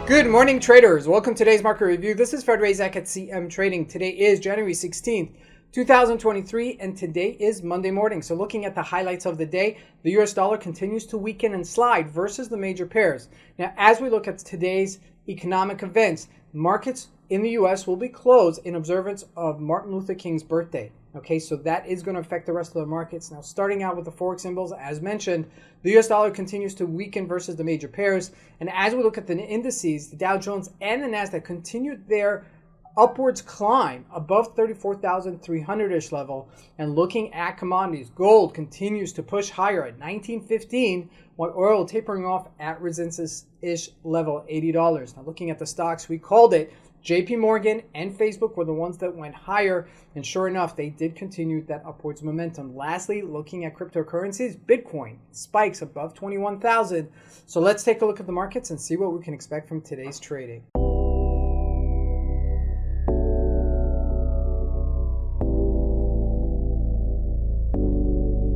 Good morning, traders. Welcome to today's market review. This is Razak at CMTrading. Today is January 16th, 2023, and today is Monday morning. So looking at the highlights of the day, the US dollar continues to weaken and slide versus the major pairs. Now, as we look at today's economic events, markets in the US will be closed in observance of Martin Luther King's birthday. Okay, so that is going to affect the rest of the markets. Now, starting out with the Forex symbols, as mentioned, the US dollar continues to weaken versus the major pairs. And as we look at the indices, the Dow Jones and the NASDAQ continued their upwards climb above 34,300-ish level. And looking at commodities, gold continues to push higher at 1915, while oil tapering off at resistance-ish level, $80. Now, looking at the stocks, we called it. JP Morgan and Facebook were the ones that went higher, and sure enough, they did continue that upwards momentum. Lastly, looking at cryptocurrencies, Bitcoin spikes above 21,000. So let's take a look at the markets and see what we can expect from today's trading.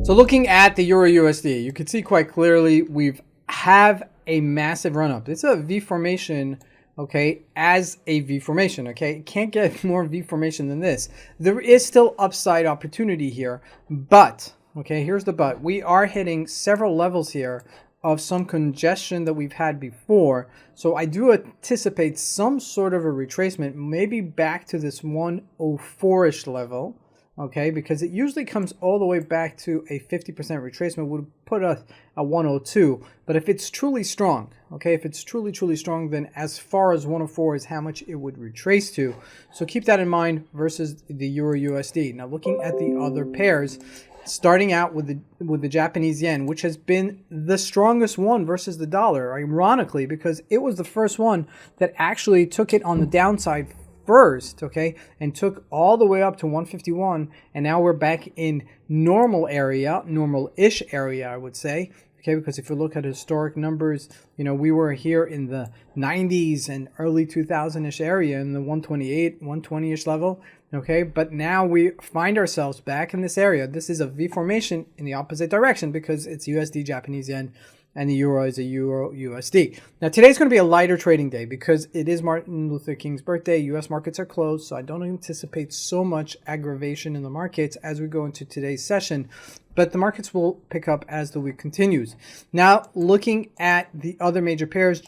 So looking at the Euro USD, you can see quite clearly we have a massive run up. It's a V formation. Okay, as a V formation, okay? It can't get more V formation than this. There is still upside opportunity here, but, okay, here's the but. We are hitting several levels here of some congestion that we've had before. So I do anticipate some sort of a retracement, maybe back to this 104-ish level. Okay, because it usually comes all the way back to a 50% retracement, would put us at 102. But if it's truly strong, okay, if it's truly strong, then as far as 104 is how much it would retrace to. So keep that in mind versus the Euro USD. Now looking at the other pairs, starting out with the Japanese yen, which has been the strongest one versus the dollar, ironically, because it was the first one that actually took it on the downside first, okay, and took all the way up to 151, and now we're back in normal area, normal-ish area, I would say, okay, because if you look at historic numbers, you know, we were here in the 90s and early 2000-ish area in the 128, 120-ish level, okay, but now we find ourselves back in this area. This is a V formation in the opposite direction because it's USD, Japanese yen, and the euro is a Euro USD. Now, today's going to be a lighter trading day because it is Martin Luther King's birthday. U.S. markets are closed, so I don't anticipate so much aggravation in the markets as we go into today's session. But the markets will pick up as the week continues. Now, looking at the other major pairs,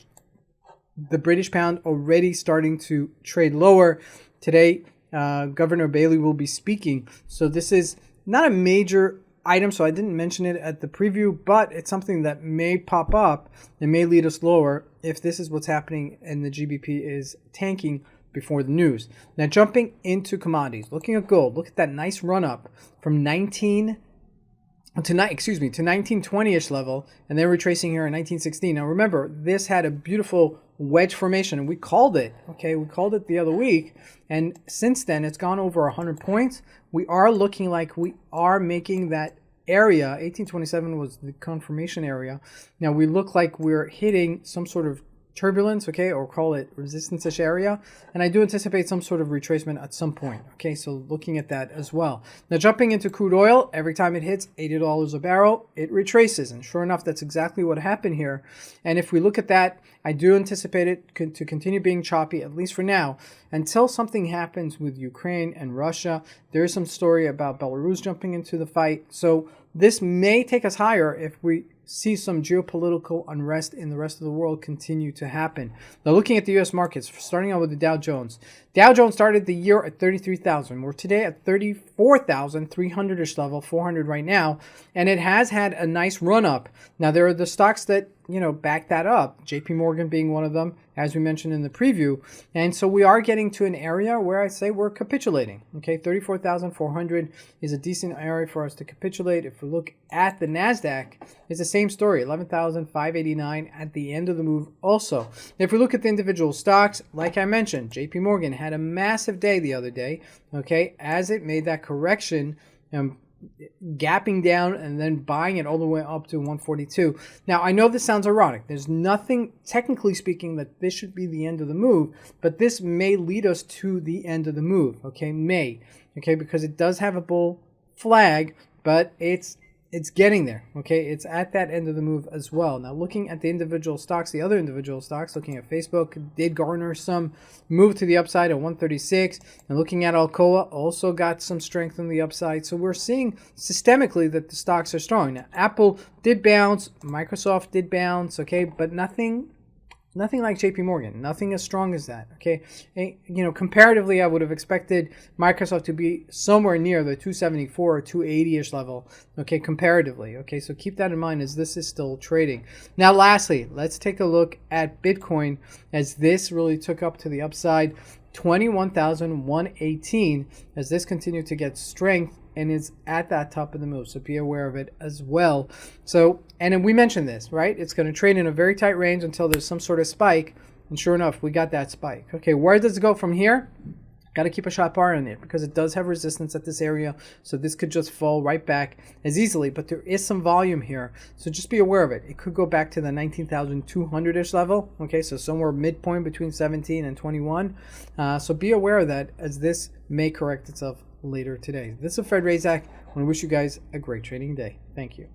the British pound already starting to trade lower. Today, Governor Bailey will be speaking. So this is not a major item, so I didn't mention it at the preview, but it's something that may pop up and may lead us lower if this is what's happening and the GBP is tanking before the news. Now jumping into commodities, looking at gold, look at that nice run up from 1920-ish level, and then retracing here in 1916. Now remember, this had a beautiful wedge formation, and we called it, okay, we called it the other week, and since then it's gone over 100 points. We are looking like we are making that area. 1827 was the confirmation area. Now we look like we're hitting some sort of turbulence, okay, or call it resistance-ish area, and I do anticipate some sort of retracement at some point, okay, so looking at that as well. Now jumping into crude oil, every time it hits $80 a barrel, it retraces, and sure enough, that's exactly what happened here. And if we look at that, I do anticipate it to continue being choppy, at least for now, until something happens with Ukraine and Russia. There is some story about Belarus jumping into the fight, so this may take us higher if we see some geopolitical unrest in the rest of the world continue to happen. Now looking at the U.S. markets, starting out with the Dow Jones. Dow Jones started the year at 33,000. We're today at 34,300-ish level, 400 right now, and it has had a nice run up. Now there are the stocks that, you know, back that up, JP Morgan being one of them, as we mentioned in the preview. And so we are getting to an area where I say we're capitulating. Okay, 34,400 is a decent area for us to capitulate. If we look at the NASDAQ, it's the same story, 11,589 at the end of the move also. If we look at the individual stocks, like I mentioned, JP Morgan had a massive day the other day, okay, as it made that correction, gapping down and then buying it all the way up to 142. Now, I know this sounds ironic. There's nothing, technically speaking, that this should be the end of the move, but this may lead us to the end of the move, okay, may, okay, because it does have a bull flag, but it's it's getting there, okay? It's at that end of the move as well. Now, looking at the individual stocks, the other individual stocks, looking at Facebook, did garner some move to the upside at 136. And looking at Alcoa, also got some strength on the upside. So we're seeing systemically that the stocks are strong. Now, Apple did bounce, Microsoft did bounce, okay? But nothing like JP Morgan, nothing as strong as that, okay? And, you know, comparatively, I would have expected Microsoft to be somewhere near the 274 or 280-ish level, okay, comparatively, okay? So keep that in mind as this is still trading. Now, lastly, let's take a look at Bitcoin as this really took up to the upside, 21,118, as this continued to get strength and is at that top of the move. So be aware of it as well. So, and then we mentioned this, right? It's going to trade in a very tight range until there's some sort of spike. And sure enough, we got that spike. Okay, where does it go from here? Got to keep a sharp eye on it because it does have resistance at this area. So this could just fall right back as easily, but there is some volume here. So just be aware of it. It could go back to the 19,200-ish level. Okay, so somewhere midpoint between 17 and 21. So be aware of that as this may correct itself later today. This is Fred Razak. I want to wish you guys a great trading day. Thank you.